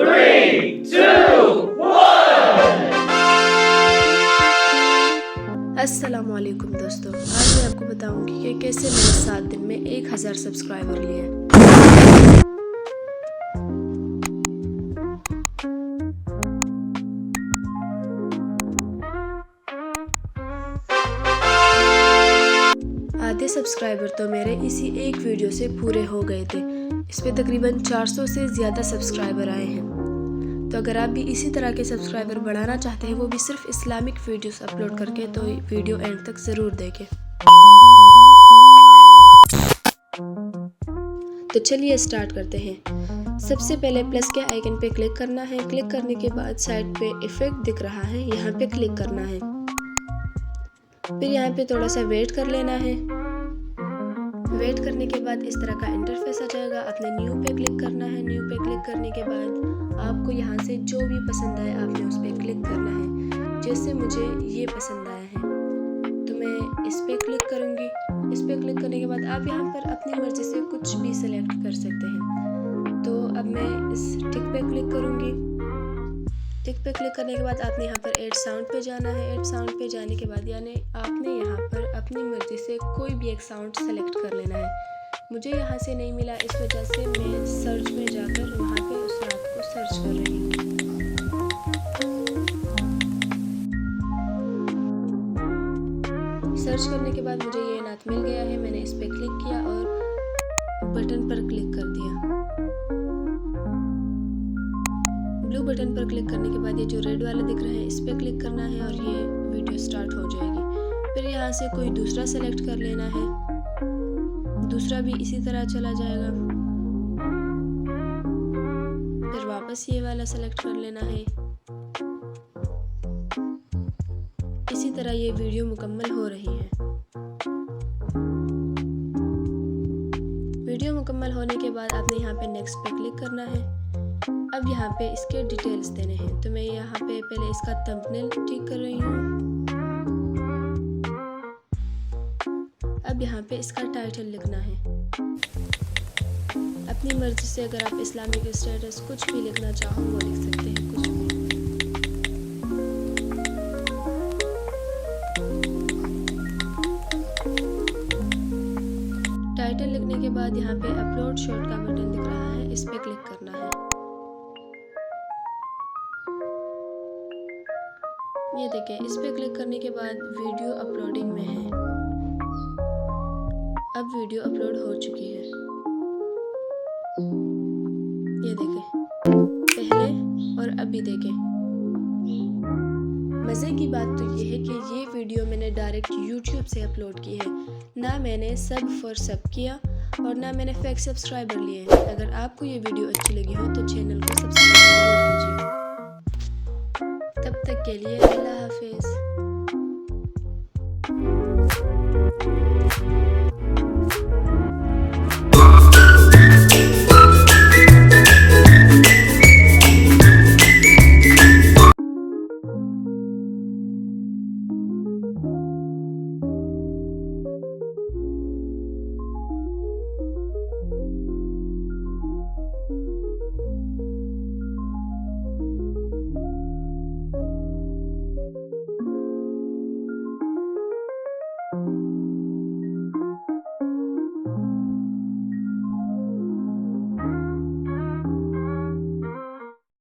3, 2, 1. अस्सलामुअलैकुम दोस्तों, आज मैं आपको बताऊंगी कि कैसे मैंने 7 दिन में 1000 सब्सक्राइबर लिए। आधे सब्सक्राइबर तो मेरे इसी एक वीडियो से पूरे हो गए थे। इस पे तकरीबन 400 से ज़्यादा सब्सक्राइबर आए हैं। तो अगर आप भी इसी तरह के सब्सक्राइबर बढ़ाना चाहते हैं, वो भी सिर्फ इस्लामिक वीडियोस अपलोड करके, तो वीडियो एंड तक ज़रूर देखें। तो चलिए स्टार्ट करते हैं। सबसे पहले प्लस के आइकन पे क्लिक करना है। क्लिक करने के बाद साइड पे इफेक्ट दिख रहा है, यहाँ पे क्लिक करना है। फिर यहाँ पे थोड़ा सा वेट कर लेना है। वेट करने के बाद इस तरह का इंटरफेस आ जाएगा। अपने न्यू पे क्लिक करना है। न्यू पे क्लिक करने के बाद आपको यहाँ से जो भी पसंद आए आपने उस पर क्लिक करना है। जैसे मुझे ये पसंद आया है तो मैं इस पे क्लिक करूँगी। इस पे क्लिक करने के बाद आप यहाँ पर अपनी मर्ज़ी से कुछ भी सिलेक्ट कर सकते हैं। तो अब मैं इस टिक पे क्लिक करूँगी। टिक पे क्लिक करने के बाद आपने यहाँ पर ऐड साउंड पे जाना है। ऐड साउंड पे जाने के बाद यानी आपने यहाँ पर अपनी मर्ज़ी से कोई भी एक साउंड सेलेक्ट कर लेना है। मुझे यहाँ से नहीं मिला, इस वजह से मैं सर्च में जाकर वहाँ पे उस रात को सर्च कर रही हूँ। सर्च करने के बाद मुझे ये नात मिल गया है। मैंने इस पे क्लिक किया और बटन पर क्लिक कर दिया। ब्लू बटन पर क्लिक करने के बाद ये जो रेड वाला दिख रहा है, इस पे क्लिक करना है और ये वीडियो स्टार्ट हो जाएगी। फिर यहाँ से कोई दूसरा सेलेक्ट कर लेना है। दूसरा भी इसी तरह चला जाएगा। फिर वापस ये वाला सेलेक्ट कर लेना है। इसी तरह ये वीडियो मुकम्मल हो रही है। वीडियो मुकम्मल होने के बाद आपने यहाँ पे नेक्स्ट पे क्लिक करना है। अब यहाँ पे इसके डिटेल्स देने हैं। तो मैं यहाँ पे पहले इसका थंबनेल ठीक कर रही हूँ। अब यहाँ पे इसका टाइटल लिखना है। अपनी मर्जी से अगर आप इस्लामिक स्टेटस कुछ भी लिखना चाहो वो लिख सकते हैं, कुछ भी। टाइटल लिखने के बाद यहाँ पे अपलोड शॉट का बटन दिख रहा है, इस पे क्लिक करना है। ये देखें, इस पे क्लिक करने के बाद वीडियो अपलोडिंग में है। अब वीडियो अपलोड हो चुकी है। ये देखें, पहले और अभी देखें। मज़े की बात तो ये है कि ये वीडियो मैंने डायरेक्ट YouTube से अपलोड की है। ना मैंने सब फॉर सब किया और ना मैंने फेक सब्सक्राइबर लिए हैं। अगर आपको ये वीडियो अच्छी लगी हो तो चैनल को सब्सक्राइब कीजिए। तब तक के लिए अल्लाह।